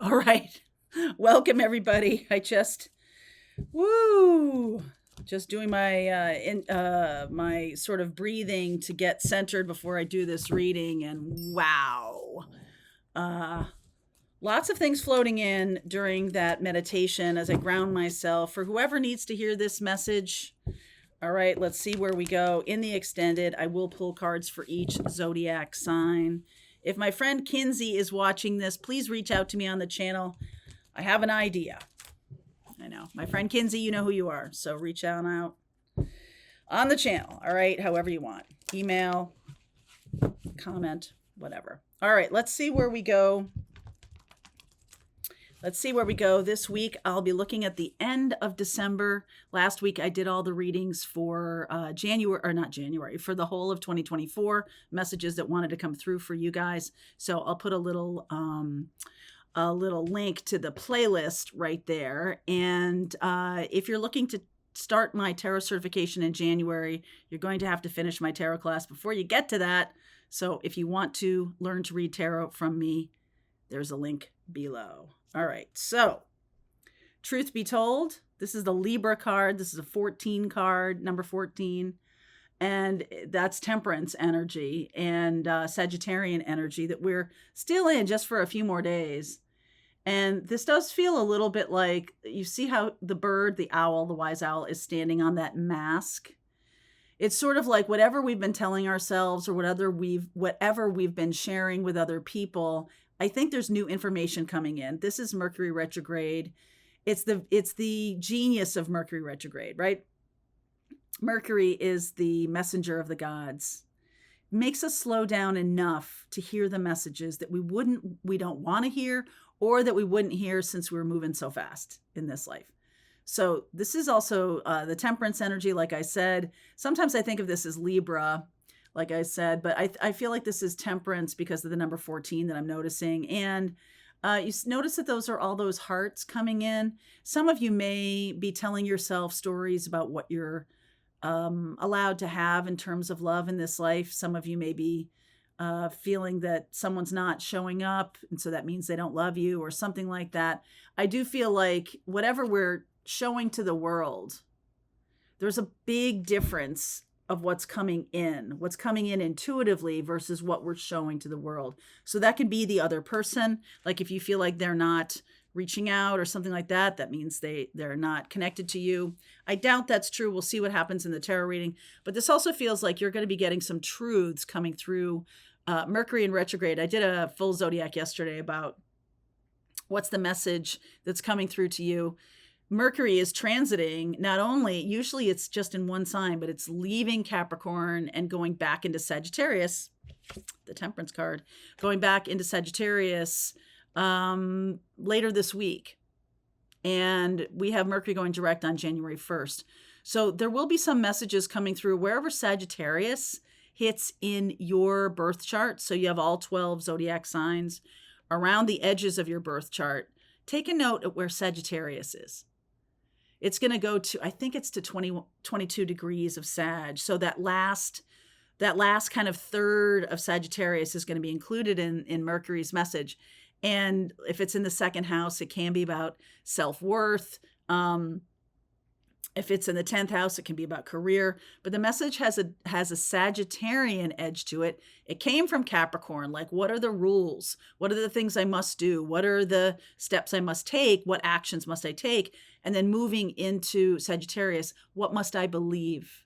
All right. Welcome everybody. Just doing my my sort of breathing to get centered before I do this reading, and wow. Uh Lots of things floating in during that meditation as I ground myself. For whoever needs to hear this message, all right, let's see where we go. In the extended, I will pull cards for each zodiac sign. If my friend Kinsey is watching this, please reach out to me on the channel. I have an idea. I know. My friend Kinsey, you know who you are. So reach out on the channel. All right, however you want. Email, comment, whatever. All right, let's see where we go. This week, I'll be looking at the end of December. Last week, I did all the readings for for the whole of 2024, messages that wanted to come through for you guys. So I'll put a little link to the playlist right there. And if you're looking to start my tarot certification in January, you're going to have to finish my tarot class before you get to that. So if you want to learn to read tarot from me, there's a link below. All right, so truth be told, this is the Libra card. This is a 14 card, number 14. And that's temperance energy and Sagittarian energy that we're still in just for a few more days. And this does feel a little bit like, you see how the bird, the owl, the wise owl is standing on that mask. It's sort of like whatever we've been telling ourselves or whatever we've been sharing with other people. I think there's new information coming in. This is Mercury retrograde. It's the genius of Mercury retrograde, right? Mercury is the messenger of the gods. Makes us slow down enough to hear the messages that we don't want to hear, or that we wouldn't hear since we were moving so fast in this life. So this is also the temperance energy, like I said. Sometimes I think of this as Libra, like I said, but I feel like this is temperance because of the number 14 that I'm noticing. And you notice that those are all those hearts coming in. Some of you may be telling yourself stories about what you're allowed to have in terms of love in this life. Some of you may be feeling that someone's not showing up, and so that means they don't love you or something like that. I do feel like whatever we're showing to the world, there's a big difference of what's coming in intuitively versus what we're showing to the world. So that can be the other person. Like if you feel like they're not reaching out or something like that, that means they're not connected to you. I doubt that's true. We'll see what happens in the tarot reading. But this also feels like you're going to be getting some truths coming through Mercury in retrograde. I did a full zodiac yesterday about what's the message that's coming through to you. Mercury is transiting, not only, usually it's just in one sign, but it's leaving Capricorn and going back into Sagittarius, the temperance card, going back into Sagittarius later this week. And we have Mercury going direct on January 1st. So there will be some messages coming through wherever Sagittarius hits in your birth chart. So you have all 12 zodiac signs around the edges of your birth chart. Take a note of where Sagittarius is. It's going to go to, I think it's to 22 degrees of Sag. So that last kind of third of Sagittarius is going to be included in Mercury's message. And if it's in the second house, it can be about self-worth. If it's in the 10th house, it can be about career. But the message has a Sagittarian edge to it. It came from Capricorn. Like, what are the rules? What are the things I must do? What are the steps I must take? What actions must I take? And then moving into Sagittarius, what must I believe?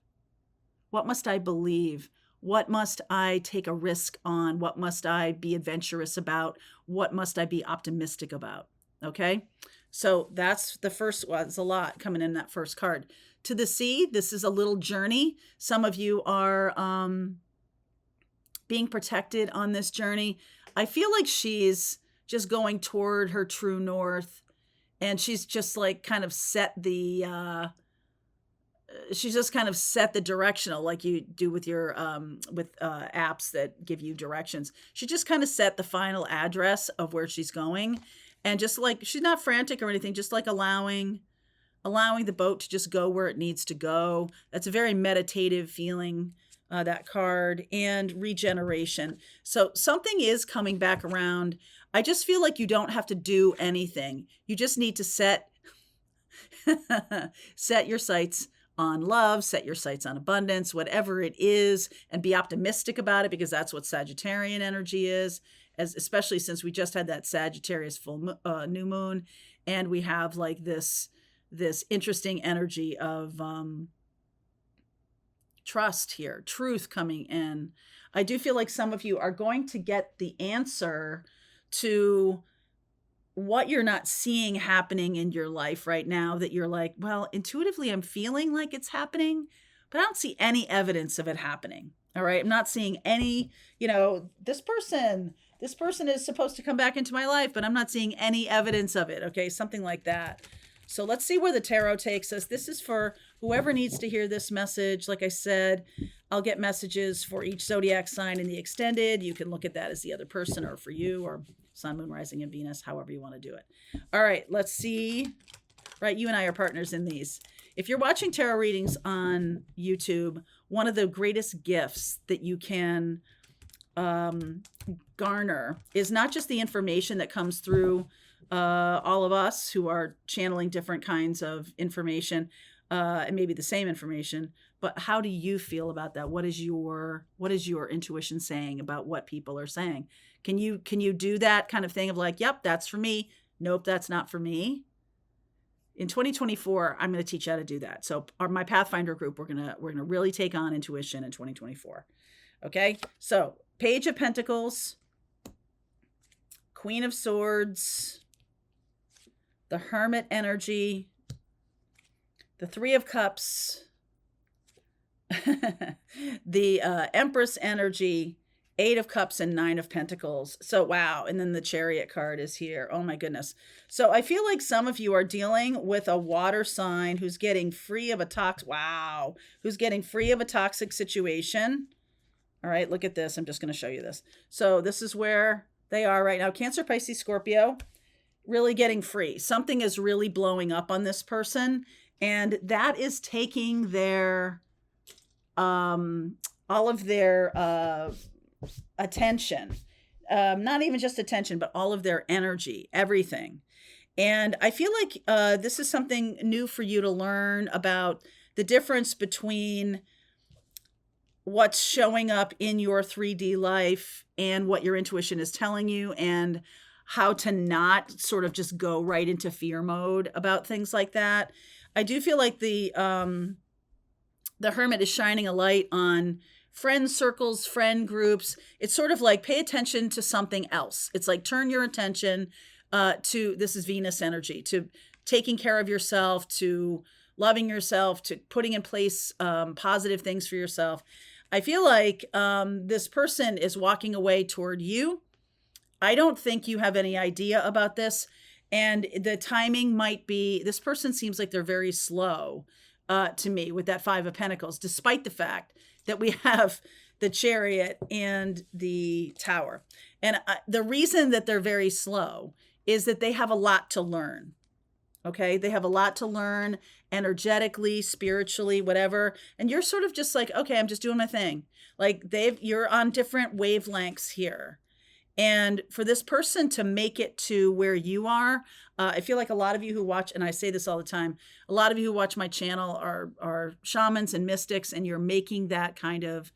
What must I believe? What must I take a risk on? What must I be adventurous about? What must I be optimistic about? Okay. So that's the first one. It's a lot coming in that first card. To the sea, this is a little journey. Some of you are being protected on this journey. I feel like she's just going toward her true north, and she's just like kind of set the directional, like you do with your apps that give you directions. She just kind of set the final address of where she's going. And just like, she's not frantic or anything, just like allowing the boat to just go where it needs to go. That's a very meditative feeling, that card. And regeneration. So something is coming back around. I just feel like you don't have to do anything. You just need to set set your sights on love, set your sights on abundance, whatever it is, and be optimistic about it, because that's what Sagittarian energy is, as especially since we just had that Sagittarius new moon, and we have like this interesting energy of trust here, truth coming in. I do feel like some of you are going to get the answer to what you're not seeing happening in your life right now, that you're like, well, intuitively I'm feeling like it's happening, but I don't see any evidence of it happening. All right. I'm not seeing any, this person is supposed to come back into my life, but I'm not seeing any evidence of it. Okay. Something like that. So let's see where the tarot takes us. This is for whoever needs to hear this message. Like I said, I'll get messages for each zodiac sign in the extended. You can look at that as the other person, or for you, or Sun, Moon, Rising, and Venus, however you want to do it. All right, let's see. Right, you and I are partners in these. If you're watching tarot readings on YouTube, one of the greatest gifts that you can garner is not just the information that comes through all of us who are channeling different kinds of information, and maybe the same information, but how do you feel about that? What is your intuition saying about what people are saying? Can you do that kind of thing of like, yep, that's for me. Nope, that's not for me. In 2024, I'm going to teach you how to do that. So my Pathfinder group, we're going to really take on intuition in 2024. Okay. So Page of Pentacles, Queen of Swords, the Hermit energy, the Three of Cups, the Empress energy, Eight of Cups, and Nine of Pentacles. So, wow. And then the Chariot card is here. Oh my goodness. So I feel like some of you are dealing with a water sign who's getting free of a who's getting free of a toxic situation. All right, look at this. I'm just going to show you this. So this is where they are right now. Cancer, Pisces, Scorpio, really getting free. Something is really blowing up on this person, and that is taking their all of their attention, not even just attention, but all of their energy, everything. And I feel like this is something new for you to learn about the difference between what's showing up in your 3D life and what your intuition is telling you, and how to not sort of just go right into fear mode about things like that. I do feel like the Hermit is shining a light on friend circles, friend groups. It's sort of like pay attention to something else. It's like turn your attention to, this is Venus energy, to taking care of yourself, to loving yourself, to putting in place positive things for yourself. I feel like this person is walking away toward you. I don't think you have any idea about this. And the timing might be, this person seems like they're very slow to me with that Five of Pentacles, despite the fact that we have the Chariot and the Tower. And the reason that they're very slow is that they have a lot to learn. Okay. They have a lot to learn energetically, spiritually, whatever. And you're sort of just like, okay, I'm just doing my thing. Like you're on different wavelengths here. And for this person to make it to where you are, I feel like a lot of you who watch, and I say this all the time, a lot of you who watch my channel are shamans and mystics, and you're making that kind of,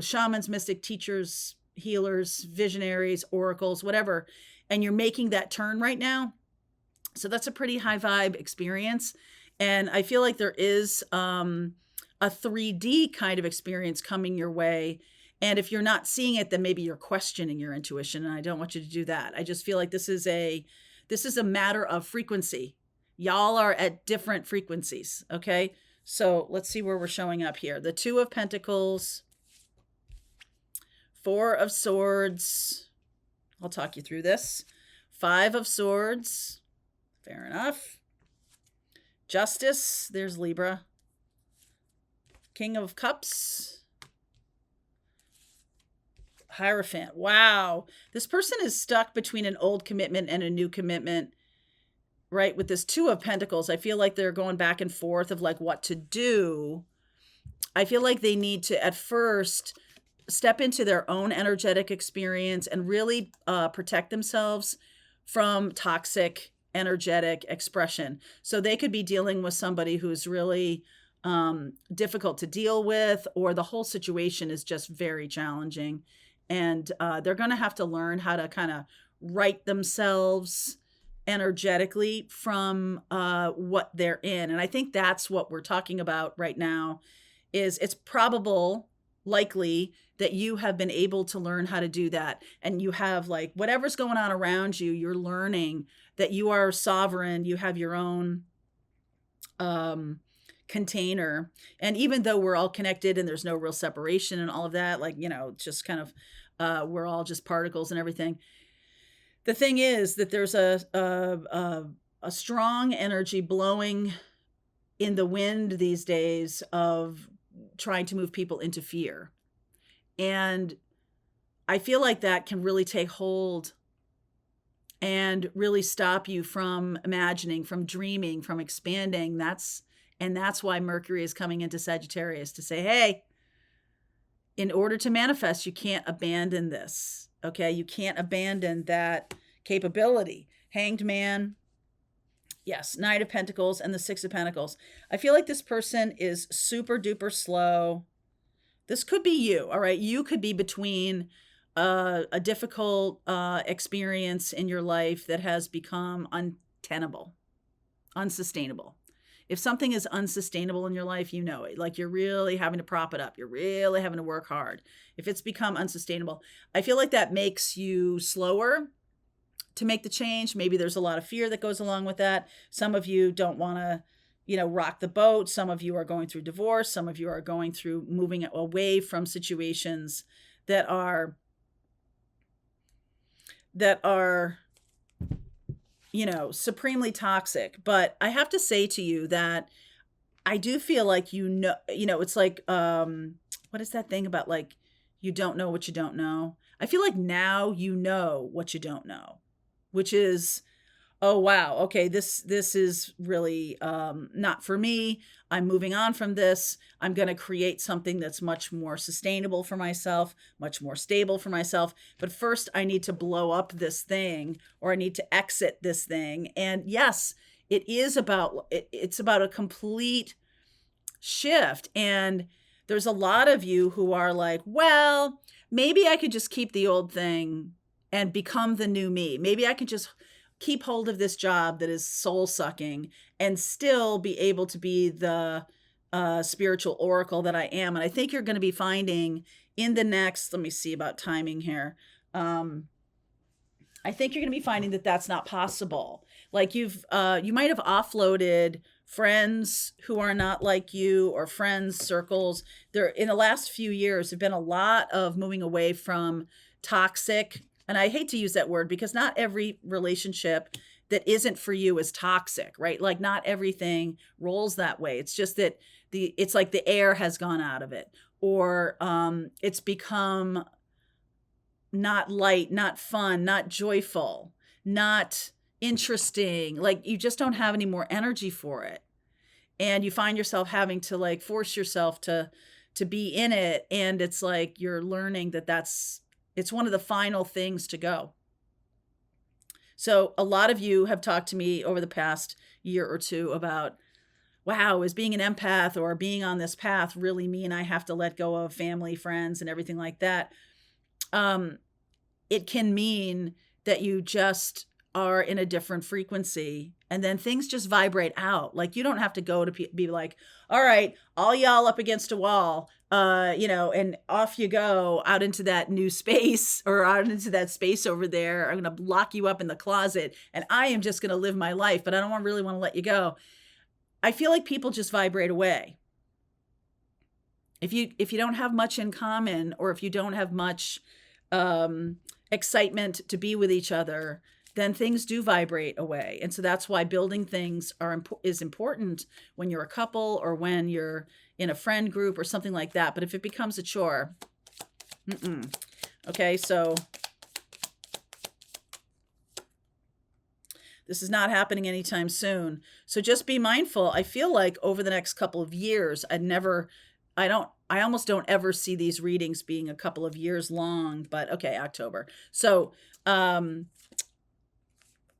shamans, mystic teachers, healers, visionaries, oracles, whatever. And you're making that turn right now. So that's a pretty high vibe experience. And I feel like there is a 3D kind of experience coming your way. And if you're not seeing it, then maybe you're questioning your intuition. And I don't want you to do that. I just feel like this is a matter of frequency. Y'all are at different frequencies. Okay. So let's see where we're showing up here. The Two of Pentacles, Four of Swords. I'll talk you through this. Five of Swords. Fair enough. Justice. There's Libra. King of Cups. Hierophant. Wow. This person is stuck between an old commitment and a new commitment, right? With this Two of Pentacles, I feel like they're going back and forth of like what to do. I feel like they need to at first step into their own energetic experience and really protect themselves from toxic energetic expression. So they could be dealing with somebody who's really difficult to deal with, or the whole situation is just very challenging. And they're going to have to learn how to kind of right themselves energetically from what they're in. And I think that's what we're talking about right now. Is it's probable, likely, that you have been able to learn how to do that, and you have, like, whatever's going on around you, you're learning that you are sovereign, you have your own container. And even though we're all connected and there's no real separation and all of that, like, just kind of we're all just particles and everything. The thing is that there's a strong energy blowing in the wind these days of trying to move people into fear. And I feel like that can really take hold and really stop you from imagining, from dreaming, from expanding. That's why Mercury is coming into Sagittarius to say, hey, in order to manifest, you can't abandon this. Okay, you can't abandon that capability. Hanged Man, yes, Knight of Pentacles and the Six of Pentacles. I feel like this person is super duper slow. This could be you, all right? You could be between a difficult experience in your life that has become untenable, unsustainable. If something is unsustainable in your life, you know it. Like, you're really having to prop it up. You're really having to work hard. If it's become unsustainable, I feel like that makes you slower to make the change. Maybe there's a lot of fear that goes along with that. Some of you don't want to, rock the boat. Some of you are going through divorce. Some of you are going through moving away from situations that are supremely toxic. But I have to say to you that I do feel like, it's like, what is that thing about, like, you don't know what you don't know? I feel like now you know what you don't know, which is, oh, wow, okay, this is really not for me. I'm moving on from this. I'm going to create something that's much more sustainable for myself, much more stable for myself. But first, I need to blow up this thing, or I need to exit this thing. And yes, it's about a complete shift. And there's a lot of you who are like, well, maybe I could just keep the old thing and become the new me. Maybe I could just keep hold of this job that is soul sucking and still be able to be the spiritual oracle that I am. And I think you're going to be finding in the next, let me see about timing here. I think you're going to be finding that that's not possible. Like, you might have offloaded friends who are not like you, or friends circles. There, in the last few years, have been a lot of moving away from toxic. And I hate to use that word, because not every relationship that isn't for you is toxic, right? Like, not everything rolls that way. It's just that it's like the air has gone out of it, or it's become not light, not fun, not joyful, not interesting. Like, you just don't have any more energy for it. And you find yourself having to, like, force yourself to be in it. And it's like you're learning that it's one of the final things to go. So a lot of you have talked to me over the past year or two about, wow, is being an empath or being on this path really mean I have to let go of family, friends, and everything like that? It can mean that you just are in a different frequency, and then things just vibrate out. Like, you don't have to go to be like, all right, all y'all up against a wall, and off you go out into that new space, or out into that space over there. I'm going to lock you up in the closet, and I am just going to live my life, but I don't really want to let you go. I feel like people just vibrate away. If you don't have much in common, or if you don't have much excitement to be with each other, then things do vibrate away. And so that's why building things is important when you're a couple, or when you're in a friend group or something like that. But if it becomes a chore, okay, so this is not happening anytime soon. So just be mindful. I feel like over the next couple of years, I don't I almost don't ever see these readings being a couple of years long, but okay, October. So,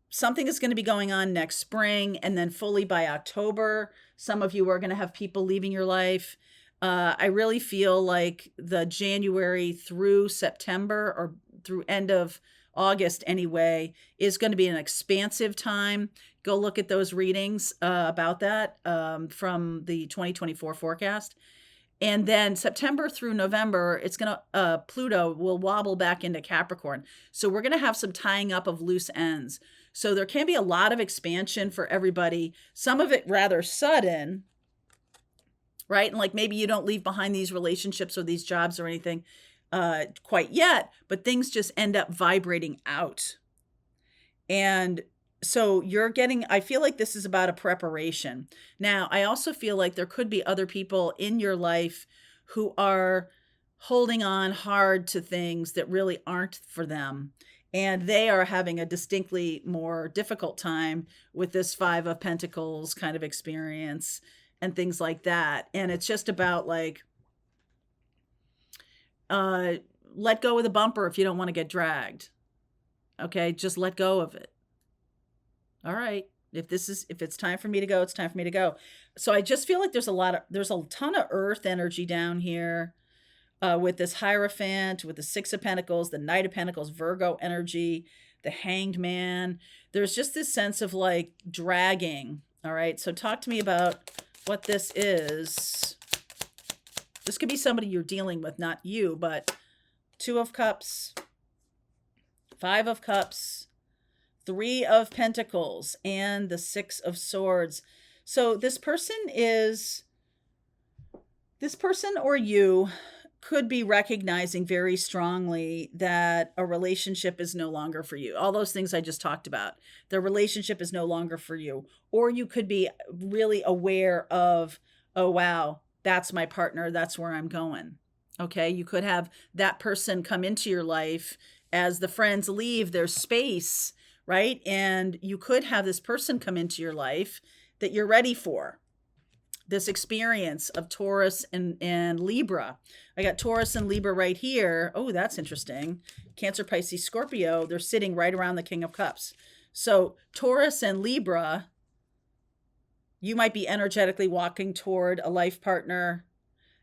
something is going to be going on next spring, and then fully by October, some of you are going to have people leaving your life. I really feel like the January through September, or through end of August anyway, is going to be an expansive time. Go look at those readings about that from the 2024 forecast. And then September through November, it's going to, Pluto will wobble back into Capricorn. So we're going to have some tying up of loose ends. So there can be a lot of expansion for everybody, some of it rather sudden, right? And like maybe you don't leave behind these relationships or these jobs or anything quite yet, but things just end up vibrating out. And so you're getting, I feel like this is about a preparation. Now, I also feel like there could be other people in your life who are holding on hard to things that really aren't for them. And they are having a distinctly more difficult time with this Five of Pentacles kind of experience and things like that. And it's just about like, let go of the bumper if you don't want to get dragged. Okay, just let go of it. All right. If it's time for me to go, it's time for me to go. So I just feel like there's a ton of earth energy down here with this Hierophant, with the Six of Pentacles, the Knight of Pentacles, Virgo energy, the Hanged Man. There's just this sense of like dragging. All right. So talk to me about what this is. This could be somebody you're dealing with, not you, but Two of Cups, Five of Cups, Three of Pentacles, and the Six of Swords. So this person or you could be recognizing very strongly that a relationship is no longer for you. All those things I just talked about. The relationship is no longer for you. Or you could be really aware of, oh, wow, that's my partner. That's where I'm going. Okay. You could have that person come into your life as the friends leave their space, right? And you could have this person come into your life that you're ready for. This experience of Taurus and Libra. I got Taurus and Libra right here. Oh, that's interesting. Cancer, Pisces, Scorpio, they're sitting right around the King of Cups. So Taurus and Libra, you might be energetically walking toward a life partner.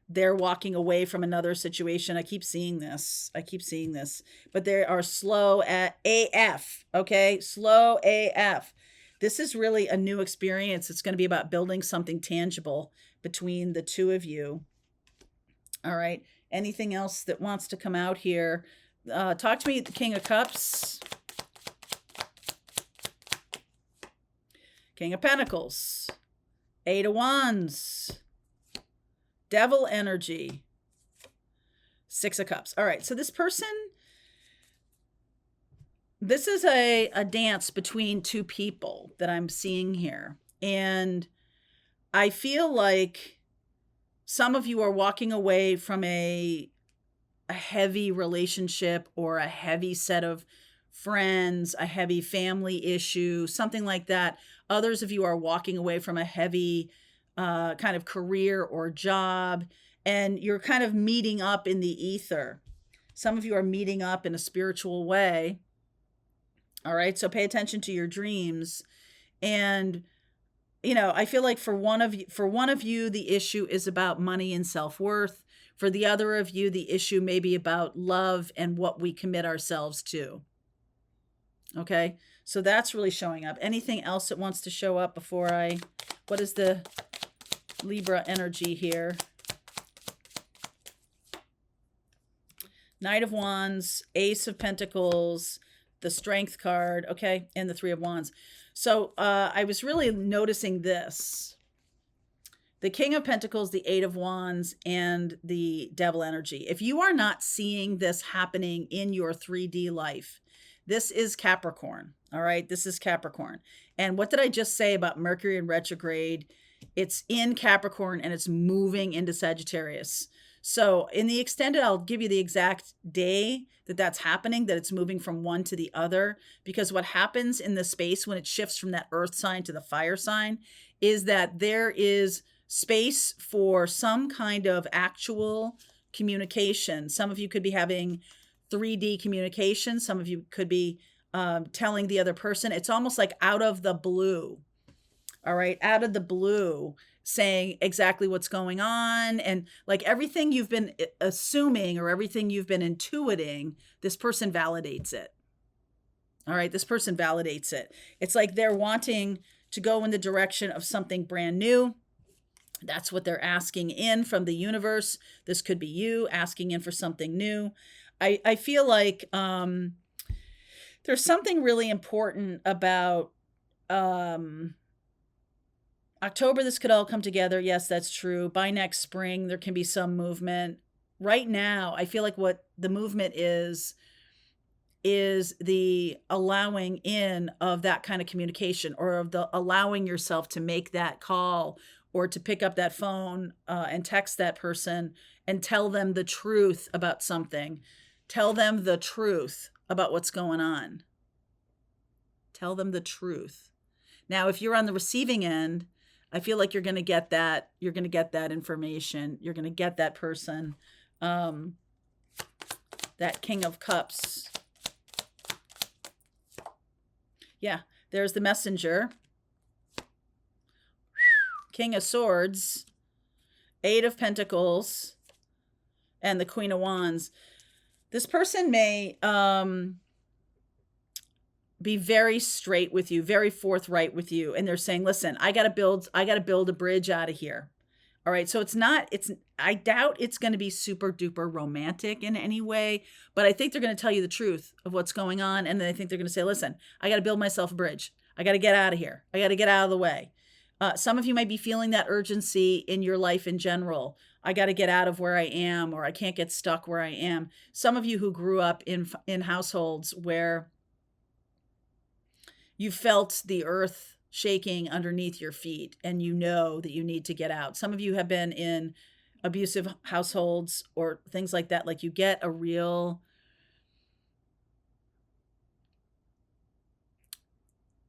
They're walking away from another situation. I keep seeing this. But they are slow at AF, okay? Slow AF. This is really a new experience. It's going to be about building something tangible between the two of you. All right. Anything else that wants to come out here? Talk to me, the King of Cups. King of Pentacles. Eight of Wands. Devil energy. Six of Cups. All right. So this person, this is a dance between two people that I'm seeing here. And I feel like some of you are walking away from a heavy relationship or a heavy set of friends, a heavy family issue, something like that. Others of you are walking away from a heavy kind of career or job, and you're kind of meeting up in the ether. Some of you are meeting up in a spiritual way. All right. So pay attention to your dreams. And, you know, I feel like for one of you, the issue is about money and self-worth. For the other of you, the issue may be about love and what we commit ourselves to. Okay. So that's really showing up. Anything else that wants to show up before what is the Libra energy here? Knight of Wands, Ace of Pentacles, the Strength card, okay, and the Three of Wands. So I was really noticing this. The King of Pentacles, the Eight of Wands, and the Devil energy. If you are not seeing this happening in your 3D life, this is Capricorn, all right? This is Capricorn. And what did I just say about Mercury in retrograde? It's in Capricorn and it's moving into Sagittarius. So in the extended, I'll give you the exact day that that's happening, that it's moving from one to the other, because what happens in the space when it shifts from that earth sign to the fire sign is that there is space for some kind of actual communication. Some of you could be having 3D communication. Some of you could be telling the other person. It's almost like out of the blue. All right, out of the blue, saying exactly what's going on, and like everything you've been assuming or everything you've been intuiting, this person validates it. All right, this person validates it. It's like they're wanting to go in the direction of something brand new. That's what they're asking in from the universe. This could be you asking in for something new. I feel like there's something really important about October. This could all come together. Yes, that's true. By next spring, there can be some movement. Right now, I feel like what the movement is the allowing in of that kind of communication, or of the allowing yourself to make that call or to pick up that phone and text that person and tell them the truth about something. Tell them the truth about what's going on. Tell them the truth. Now, if you're on the receiving end, I feel like you're going to get that. You're going to get that information. You're going to get that person. That King of Cups. Yeah, there's the Messenger. King of Swords. 8 of Pentacles. And the Queen of Wands. This person may be very straight with you, very forthright with you. And they're saying, listen, I got to build a bridge out of here. All right. So I doubt it's going to be super duper romantic in any way, but I think they're going to tell you the truth of what's going on. And then I think they're going to say, listen, I got to build myself a bridge. I got to get out of here. I got to get out of the way. Some of you might be feeling that urgency in your life in general. I got to get out of where I am, or I can't get stuck where I am. Some of you who grew up in households where you felt the earth shaking underneath your feet and you know that you need to get out. Some of you have been in abusive households or things like that. Like you get a real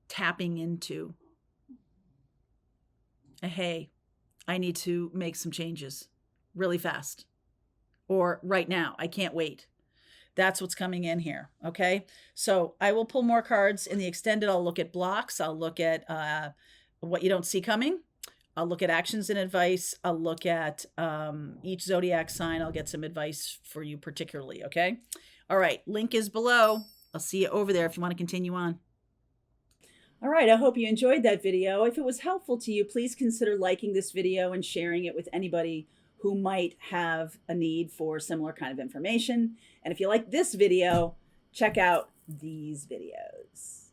tapping into hey, I need to make some changes really fast, or right now, I can't wait. That's what's coming in here. Okay. So I will pull more cards in the extended. I'll look at blocks. I'll look at what you don't see coming. I'll look at actions and advice. I'll look at each zodiac sign. I'll get some advice for you particularly. Okay. All right. Link is below. I'll see you over there if you want to continue on. All right, I hope you enjoyed that video. If it was helpful to you, please consider liking this video and sharing it with anybody who might have a need for similar kind of information. And if you like this video, check out these videos.